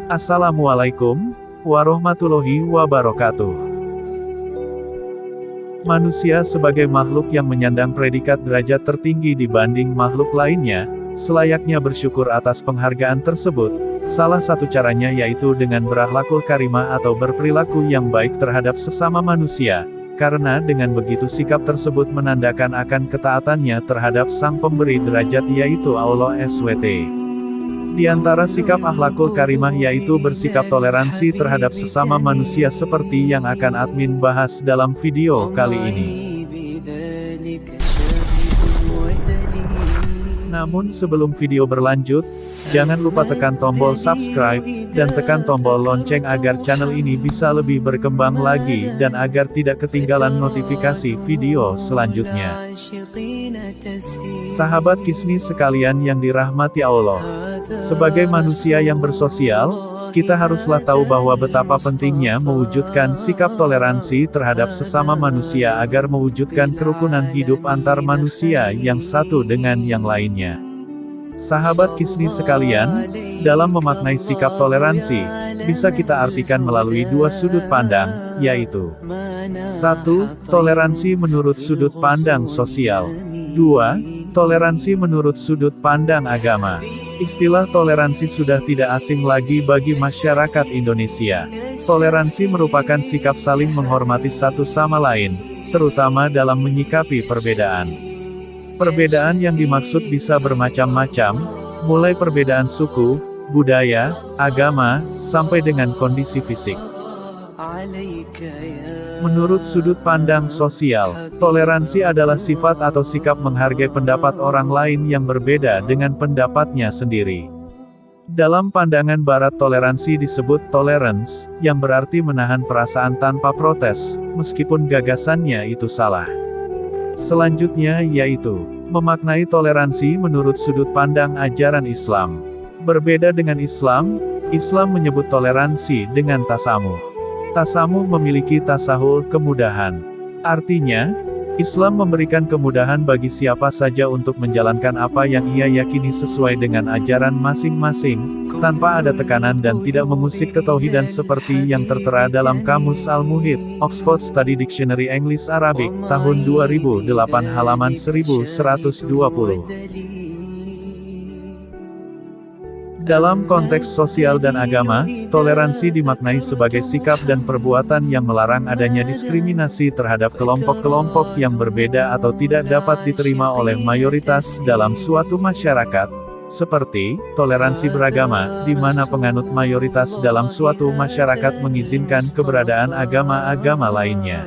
Assalamualaikum warahmatullahi wabarakatuh. Manusia sebagai makhluk yang menyandang predikat derajat tertinggi dibanding makhluk lainnya, selayaknya bersyukur atas penghargaan tersebut. Salah satu caranya yaitu dengan berakhlakul karimah atau berperilaku yang baik terhadap sesama manusia, karena dengan begitu sikap tersebut menandakan akan ketaatannya terhadap Sang Pemberi derajat yaitu Allah SWT. Di antara sikap akhlakul karimah yaitu bersikap toleransi terhadap sesama manusia seperti yang akan admin bahas dalam video kali ini. Namun sebelum video berlanjut, jangan lupa tekan tombol subscribe, dan tekan tombol lonceng agar channel ini bisa lebih berkembang lagi dan agar tidak ketinggalan notifikasi video selanjutnya. Sahabat Kisni sekalian yang dirahmati Allah, sebagai manusia yang bersosial, kita haruslah tahu bahwa betapa pentingnya mewujudkan sikap toleransi terhadap sesama manusia agar mewujudkan kerukunan hidup antar manusia yang satu dengan yang lainnya. Sahabat Kisni sekalian, dalam memaknai sikap toleransi, bisa kita artikan melalui dua sudut pandang, yaitu 1. Toleransi menurut sudut pandang sosial. 2. Toleransi menurut sudut pandang agama. Istilah toleransi sudah tidak asing lagi bagi masyarakat Indonesia. Toleransi merupakan sikap saling menghormati satu sama lain, terutama dalam menyikapi perbedaan. Perbedaan yang dimaksud bisa bermacam-macam, mulai perbedaan suku, budaya, agama, sampai dengan kondisi fisik. Menurut sudut pandang sosial, toleransi adalah sifat atau sikap menghargai pendapat orang lain yang berbeda dengan pendapatnya sendiri. Dalam pandangan Barat toleransi disebut tolerance, yang berarti menahan perasaan tanpa protes, meskipun gagasannya itu salah. Selanjutnya yaitu, memaknai toleransi menurut sudut pandang ajaran Islam. Berbeda dengan Islam, Islam menyebut toleransi dengan tasamuh. Tasamuh memiliki tasahul kemudahan. Artinya, Islam memberikan kemudahan bagi siapa saja untuk menjalankan apa yang ia yakini sesuai dengan ajaran masing-masing, tanpa ada tekanan dan tidak mengusik ketauhidan seperti yang tertera dalam Kamus Al-Muhit, Oxford Study Dictionary English Arabic, tahun 2008 halaman 1120. Dalam konteks sosial dan agama, toleransi dimaknai sebagai sikap dan perbuatan yang melarang adanya diskriminasi terhadap kelompok-kelompok yang berbeda atau tidak dapat diterima oleh mayoritas dalam suatu masyarakat, seperti toleransi beragama, di mana penganut mayoritas dalam suatu masyarakat mengizinkan keberadaan agama-agama lainnya.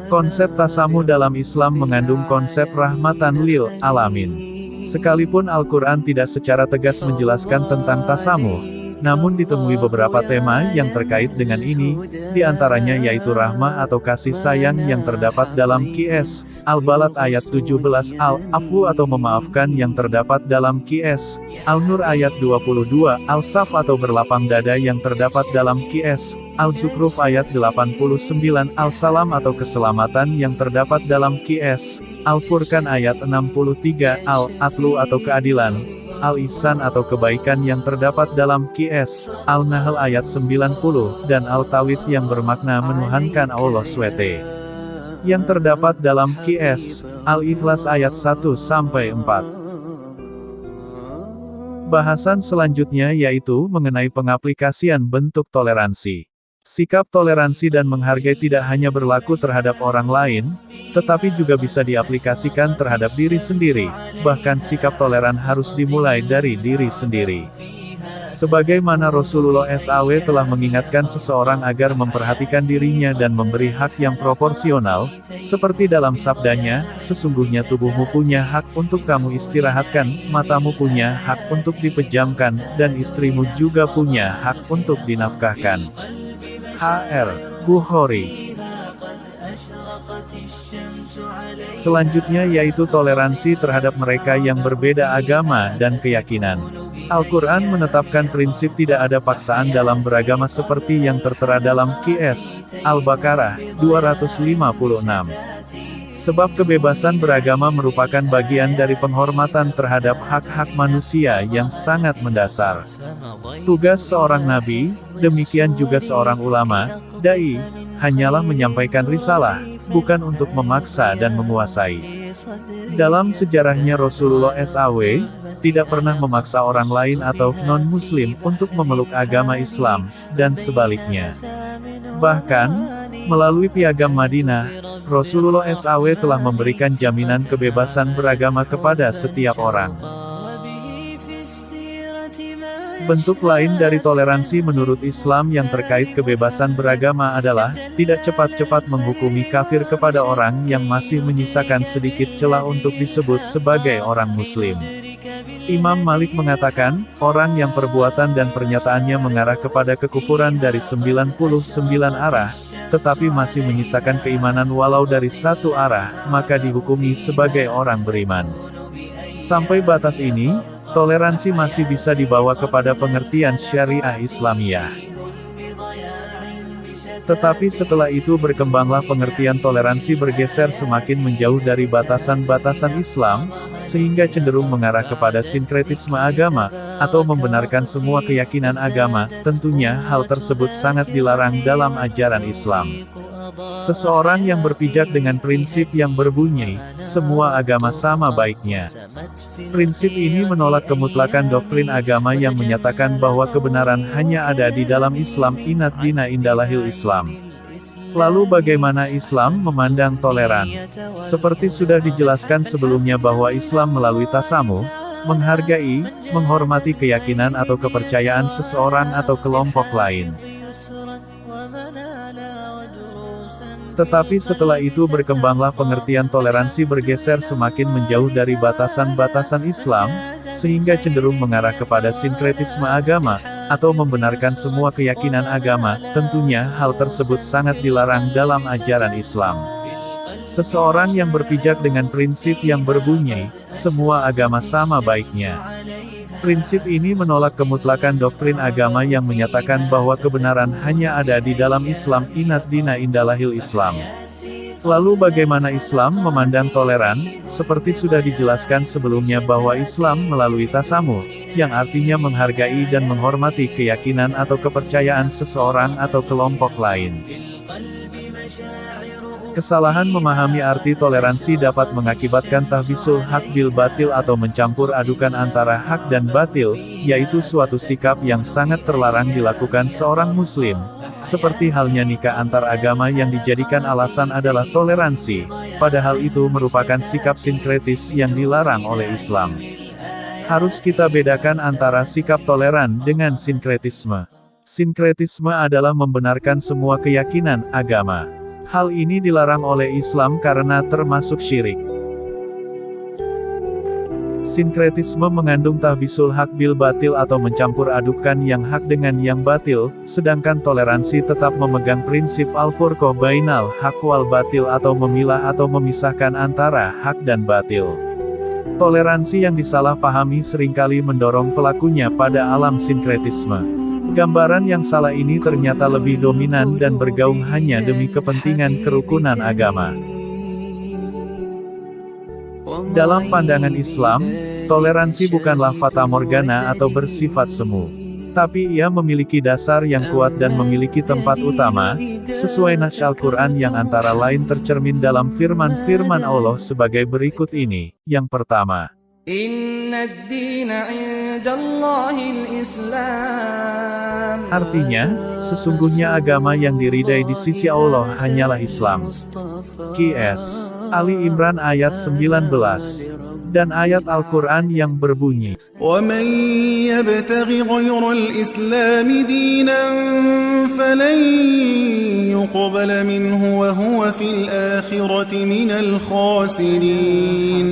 Konsep tasamuh dalam Islam mengandung konsep rahmatan lil alamin. Sekalipun Al-Quran tidak secara tegas menjelaskan tentang tasamuh, namun ditemui beberapa tema yang terkait dengan ini, diantaranya yaitu rahmah atau kasih sayang yang terdapat dalam Qs. Al-Balad ayat 17, Al-Afwu atau memaafkan yang terdapat dalam Qs. Al-Nur ayat 22, Al-Saf atau berlapang dada yang terdapat dalam Qs. Al-Zukhruf ayat 89, Al-Salam atau keselamatan yang terdapat dalam Qs. Al-Furqan ayat 63, Al-Atlu atau keadilan, Al-Ihsan atau kebaikan yang terdapat dalam Qs. Al-Nahl ayat 90, dan Al-Tawhid yang bermakna menuhankan Allah SWT. Yang terdapat dalam Qs. Al-Ikhlas ayat 1-4. Bahasan selanjutnya yaitu mengenai pengaplikasian bentuk toleransi. Sikap toleransi dan menghargai tidak hanya berlaku terhadap orang lain, tetapi juga bisa diaplikasikan terhadap diri sendiri, bahkan sikap toleran harus dimulai dari diri sendiri. Sebagaimana Rasulullah SAW telah mengingatkan seseorang agar memperhatikan dirinya dan memberi hak yang proporsional, seperti dalam sabdanya, sesungguhnya tubuhmu punya hak untuk kamu istirahatkan, matamu punya hak untuk dipejamkan, dan istrimu juga punya hak untuk dinafkahkan. H.R. Bukhari. Selanjutnya yaitu toleransi terhadap mereka yang berbeda agama dan keyakinan. Al-Quran menetapkan prinsip tidak ada paksaan dalam beragama seperti yang tertera dalam Qs. Al-Baqarah 256. Sebab kebebasan beragama merupakan bagian dari penghormatan terhadap hak-hak manusia yang sangat mendasar. Tugas seorang nabi, demikian juga seorang ulama, dai, hanyalah menyampaikan risalah, bukan untuk memaksa dan menguasai. Dalam sejarahnya Rasulullah SAW, tidak pernah memaksa orang lain atau non-muslim untuk memeluk agama Islam, dan sebaliknya. Bahkan, melalui Piagam Madinah, Rasulullah SAW telah memberikan jaminan kebebasan beragama kepada setiap orang. Bentuk lain dari toleransi menurut Islam yang terkait kebebasan beragama adalah, tidak cepat-cepat menghukumi kafir kepada orang yang masih menyisakan sedikit celah untuk disebut sebagai orang Muslim. Imam Malik mengatakan, orang yang perbuatan dan pernyataannya mengarah kepada kekufuran dari 99 arah, tetapi masih menyisakan keimanan walau dari satu arah, maka dihukumi sebagai orang beriman. Sampai batas ini, toleransi masih bisa dibawa kepada pengertian syariah Islamiyah. Tetapi setelah itu berkembanglah pengertian toleransi bergeser semakin menjauh dari batasan-batasan Islam, sehingga cenderung mengarah kepada sinkretisme agama, atau membenarkan semua keyakinan agama. Tentunya hal tersebut sangat dilarang dalam ajaran Islam. Seseorang yang berpijak dengan prinsip yang berbunyi, semua agama sama baiknya. Prinsip ini menolak kemutlakan doktrin agama yang menyatakan bahwa kebenaran hanya ada di dalam Islam. Inat dina indalahil Islam. Lalu bagaimana Islam memandang toleran? Seperti sudah dijelaskan sebelumnya bahwa Islam melalui tasamuh, menghargai, menghormati keyakinan atau kepercayaan seseorang atau kelompok lain. Tetapi setelah itu berkembanglah pengertian toleransi bergeser semakin menjauh dari batasan-batasan Islam, sehingga cenderung mengarah kepada sinkretisme agama, atau membenarkan semua keyakinan agama. Tentunya hal tersebut sangat dilarang dalam ajaran Islam. Seseorang yang berpijak dengan prinsip yang berbunyi, semua agama sama baiknya. Prinsip ini menolak kemutlakan doktrin agama yang menyatakan bahwa kebenaran hanya ada di dalam Islam. Inat dina indalahil Islam. Lalu bagaimana Islam memandang toleran? Seperti sudah dijelaskan sebelumnya bahwa Islam melalui tasamuh, yang artinya menghargai dan menghormati keyakinan atau kepercayaan seseorang atau kelompok lain. Kesalahan memahami arti toleransi dapat mengakibatkan tahbisul hak bil batil atau mencampur adukan antara hak dan batil, yaitu suatu sikap yang sangat terlarang dilakukan seorang muslim. Seperti halnya nikah antar agama yang dijadikan alasan adalah toleransi, padahal itu merupakan sikap sinkretis yang dilarang oleh Islam. Harus kita bedakan antara sikap toleran dengan sinkretisme. Sinkretisme adalah membenarkan semua keyakinan agama. Hal ini dilarang oleh Islam karena termasuk syirik. Sinkretisme mengandung tahbisul hak bil batil atau mencampur adukan yang hak dengan yang batil, sedangkan toleransi tetap memegang prinsip al-furqah bainal haq wal batil atau memilah atau memisahkan antara hak dan batil. Toleransi yang disalahpahami seringkali mendorong pelakunya pada alam sinkretisme. Gambaran yang salah ini ternyata lebih dominan dan bergaung hanya demi kepentingan kerukunan agama. Dalam pandangan Islam, toleransi bukanlah fata morgana atau bersifat semu. Tapi ia memiliki dasar yang kuat dan memiliki tempat utama, sesuai nas Al-Quran yang antara lain tercermin dalam firman-firman Allah sebagai berikut ini. Yang pertama, artinya, sesungguhnya agama yang diridai di sisi Allah hanyalah Islam. QS Ali Imran ayat 19. Dan ayat Al-Quran yang berbunyi, وَمَنْ يَبْتَغِ غَيْرَ الْإِسْلَامِ دِينًا فَلَنْ يُقْبَلَ مِنْهُ وَهُوَ فِي الْآخِرَةِ مِنَ الْخَاسِرِينَ.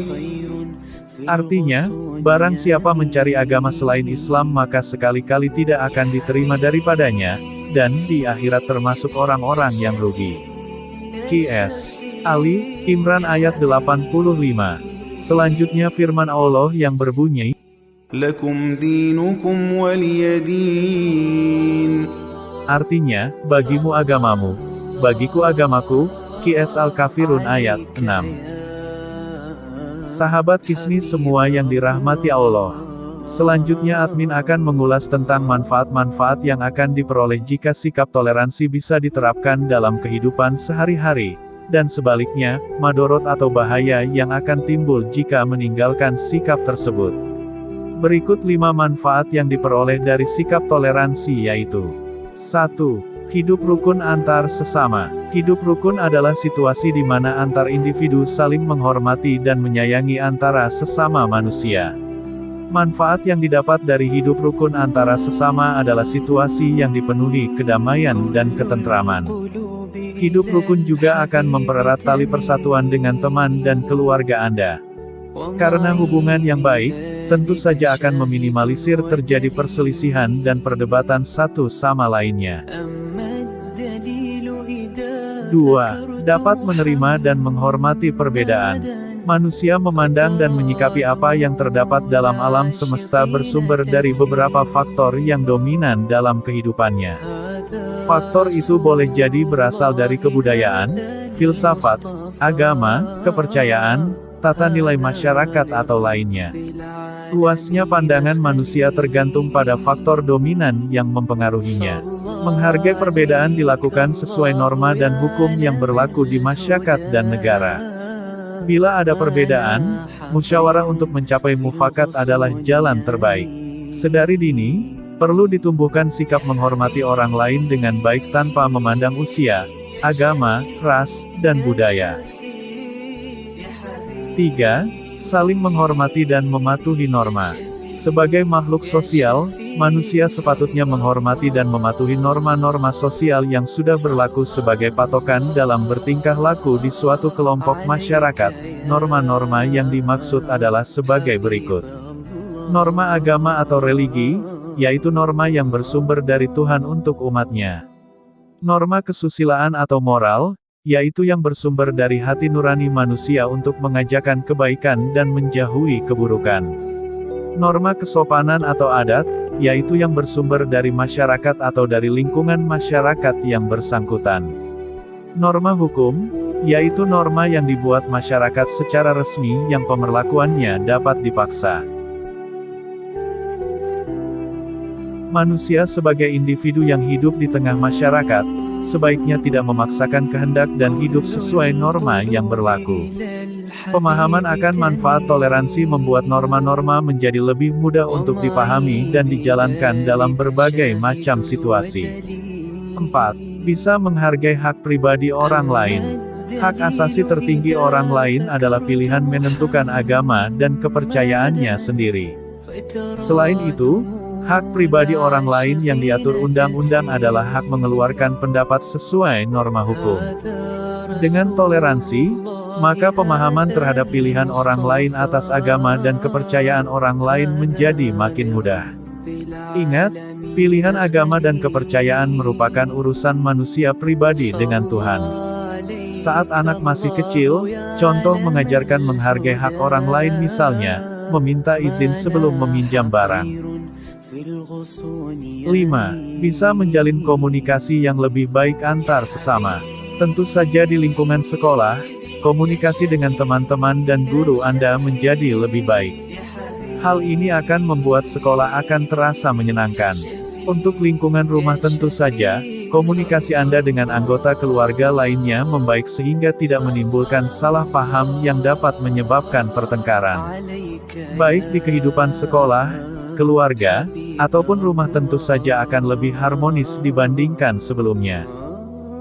Artinya, barang siapa mencari agama selain Islam maka sekali-kali tidak akan diterima daripadanya, dan di akhirat termasuk orang-orang yang rugi. QS Ali Imran ayat 85. Selanjutnya firman Allah yang berbunyi, Lakum dinukum waliyadin. Artinya, bagimu agamamu, bagiku agamaku, QS Al-Kafirun ayat 6. Sahabat Kisni semua yang dirahmati Allah. Selanjutnya admin akan mengulas tentang manfaat-manfaat yang akan diperoleh jika sikap toleransi bisa diterapkan dalam kehidupan sehari-hari, dan sebaliknya, madorot atau bahaya yang akan timbul jika meninggalkan sikap tersebut. Berikut 5 manfaat yang diperoleh dari sikap toleransi yaitu 1. Hidup rukun antar sesama. Hidup rukun adalah situasi di mana antar individu saling menghormati dan menyayangi antara sesama manusia. Manfaat yang didapat dari hidup rukun antara sesama adalah situasi yang dipenuhi kedamaian dan ketentraman. Hidup rukun juga akan mempererat tali persatuan dengan teman dan keluarga Anda. Karena hubungan yang baik, tentu saja akan meminimalisir terjadi perselisihan dan perdebatan satu sama lainnya. 2. Dapat menerima dan menghormati perbedaan. Manusia memandang dan menyikapi apa yang terdapat dalam alam semesta bersumber dari beberapa faktor yang dominan dalam kehidupannya. Faktor itu boleh jadi berasal dari kebudayaan, filsafat, agama, kepercayaan, tata nilai masyarakat atau lainnya. Luasnya pandangan manusia tergantung pada faktor dominan yang mempengaruhinya. Menghargai perbedaan dilakukan sesuai norma dan hukum yang berlaku di masyarakat dan negara. Bila ada perbedaan, musyawarah untuk mencapai mufakat adalah jalan terbaik. Sedari dini, perlu ditumbuhkan sikap menghormati orang lain dengan baik tanpa memandang usia, agama, ras, dan budaya. 3. Saling menghormati dan mematuhi norma. Sebagai makhluk sosial, manusia sepatutnya menghormati dan mematuhi norma-norma sosial yang sudah berlaku sebagai patokan dalam bertingkah laku di suatu kelompok masyarakat. Norma-norma yang dimaksud adalah sebagai berikut. Norma agama atau religi, yaitu norma yang bersumber dari Tuhan untuk umatnya. Norma kesusilaan atau moral, yaitu yang bersumber dari hati nurani manusia untuk mengajarkan kebaikan dan menjauhi keburukan. Norma kesopanan atau adat, yaitu yang bersumber dari masyarakat atau dari lingkungan masyarakat yang bersangkutan. Norma hukum, yaitu norma yang dibuat masyarakat secara resmi yang pemberlakuannya dapat dipaksa. Manusia sebagai individu yang hidup di tengah masyarakat, sebaiknya tidak memaksakan kehendak dan hidup sesuai norma yang berlaku. Pemahaman akan manfaat toleransi membuat norma-norma menjadi lebih mudah untuk dipahami dan dijalankan dalam berbagai macam situasi. 4. Bisa menghargai hak pribadi orang lain. Hak asasi tertinggi orang lain adalah pilihan menentukan agama dan kepercayaannya sendiri. Selain itu, hak pribadi orang lain yang diatur undang-undang adalah hak mengeluarkan pendapat sesuai norma hukum. Dengan toleransi, maka pemahaman terhadap pilihan orang lain atas agama dan kepercayaan orang lain menjadi makin mudah. Ingat, pilihan agama dan kepercayaan merupakan urusan manusia pribadi dengan Tuhan. Saat anak masih kecil, contoh mengajarkan menghargai hak orang lain misalnya, meminta izin sebelum meminjam barang. 5. Bisa menjalin komunikasi yang lebih baik antar sesama. Tentu saja di lingkungan sekolah, komunikasi dengan teman-teman dan guru Anda menjadi lebih baik. Hal ini akan membuat sekolah akan terasa menyenangkan. Untuk lingkungan rumah tentu saja, komunikasi Anda dengan anggota keluarga lainnya membaik sehingga tidak menimbulkan salah paham yang dapat menyebabkan pertengkaran. Baik di kehidupan sekolah, keluarga, ataupun rumah tentu saja akan lebih harmonis dibandingkan sebelumnya.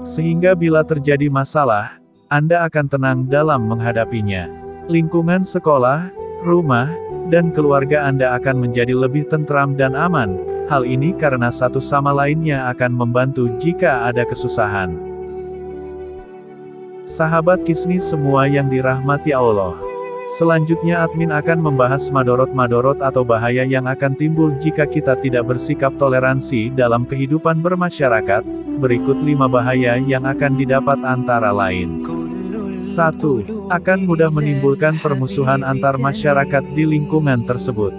Sehingga bila terjadi masalah, Anda akan tenang dalam menghadapinya. Lingkungan sekolah, rumah, dan keluarga Anda akan menjadi lebih tentram dan aman. Hal ini karena satu sama lainnya akan membantu jika ada kesusahan. Sahabat Kisni semua yang dirahmati Allah. Selanjutnya admin akan membahas madorot-madorot atau bahaya yang akan timbul jika kita tidak bersikap toleransi dalam kehidupan bermasyarakat. Berikut 5 bahaya yang akan didapat antara lain. 1. Akan mudah menimbulkan permusuhan antar masyarakat di lingkungan tersebut.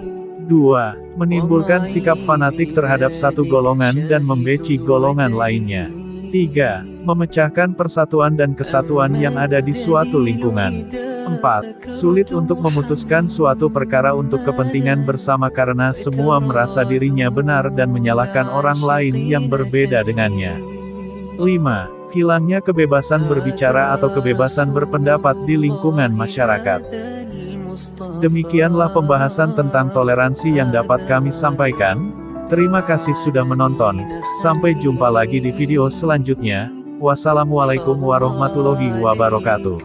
2. Menimbulkan sikap fanatik terhadap satu golongan dan membeci golongan lainnya. 3. Memecahkan persatuan dan kesatuan yang ada di suatu lingkungan. 4. Sulit untuk memutuskan suatu perkara untuk kepentingan bersama karena semua merasa dirinya benar dan menyalahkan orang lain yang berbeda dengannya. 5. Hilangnya kebebasan berbicara atau kebebasan berpendapat di lingkungan masyarakat. Demikianlah pembahasan tentang toleransi yang dapat kami sampaikan. Terima kasih sudah menonton. Sampai jumpa lagi di video selanjutnya. Wassalamualaikum warahmatullahi wabarakatuh.